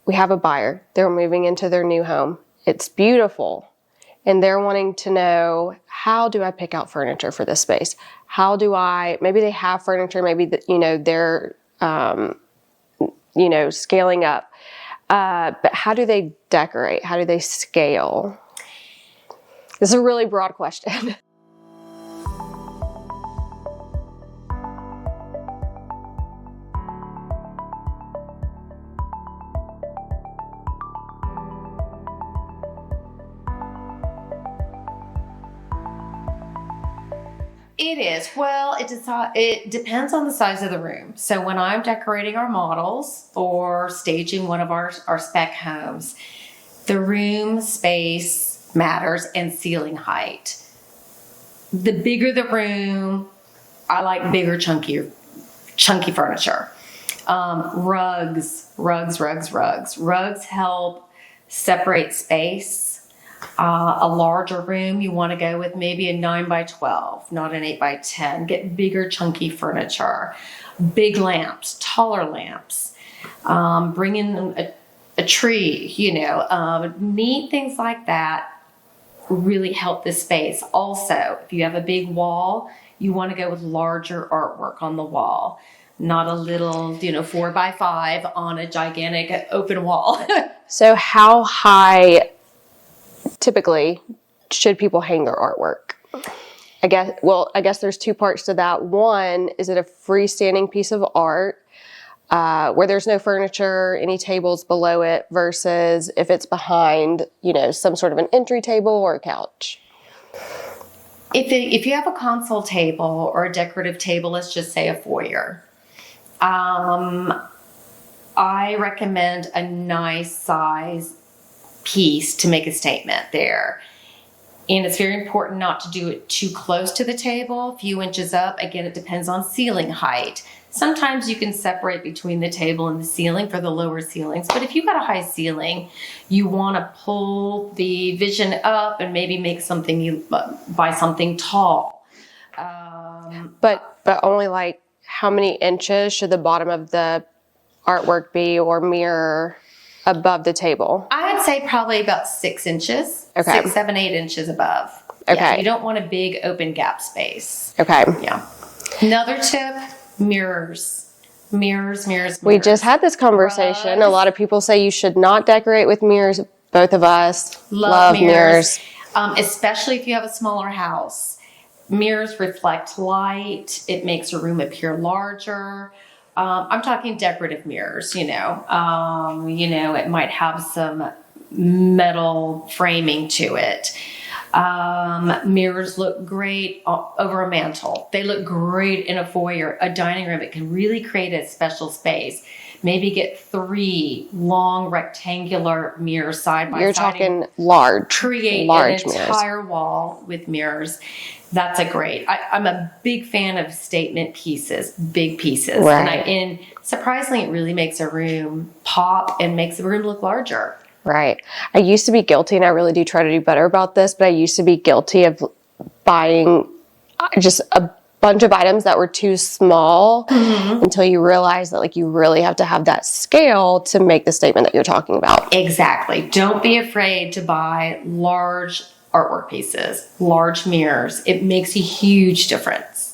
we have a buyer. They're moving into their new home. It's beautiful. And they're wanting to know, how do I pick out furniture for this space? Maybe they have furniture, maybe, they're, scaling up. But how do they decorate? How do they scale? This is a really broad question. It is. Well, it depends on the size of the room. So when I'm decorating our models or staging one of our spec homes, the room space matters and ceiling height. The bigger the room, I like bigger, chunky furniture. Rugs. Rugs help separate space. A larger room, you want to go with maybe a 9x12, not an 8x10. Get bigger, chunky furniture. Big lamps, taller lamps. Bring in a tree, neat things like that really help the space. Also, if you have a big wall, you want to go with larger artwork on the wall. Not a little, 4x5 on a gigantic open wall. So how high typically should people hang their artwork? I guess there's two parts to that. One, is it a freestanding piece of art where there's no furniture, any tables below it, versus if it's behind, some sort of an entry table or a couch? If you have a console table or a decorative table, let's just say a foyer, I recommend a nice size piece to make a statement there. And it's very important not to do it too close to the table, a few inches up. Again, it depends on ceiling height. Sometimes you can separate between the table and the ceiling for the lower ceilings. But if you've got a high ceiling, you want to pull the vision up and maybe make buy something tall. But only like how many inches should the bottom of the artwork be or mirror above the table? I would say probably about 6 inches. Okay. 6, 7, 8 inches above. Okay. Yeah, you don't want a big open gap space. Okay. Yeah. Another tip, mirrors. Mirrors. We just had this conversation. Rugs. A lot of people say you should not decorate with mirrors. Both of us love mirrors. Especially if you have a smaller house. Mirrors reflect light. It makes a room appear larger. I'm talking decorative mirrors, it might have some metal framing to it. Mirrors look great over a mantle. They look great in a foyer, a dining room. It can really create a special space. Maybe get 3 long rectangular mirrors side by side. You're talking large. Create large an mirrors. entire wall with mirrors. That's a great. I'm a big fan of statement pieces, big pieces. Right. And surprisingly, it really makes a room pop and makes the room look larger. Right. I used to be guilty, and I really do try to do better about this, but I used to be guilty of buying just a bunch of items that were too small until you realize that you really have to have that scale to make the statement that you're talking about. Exactly. Don't be afraid to buy large artwork pieces, large mirrors. It makes a huge difference.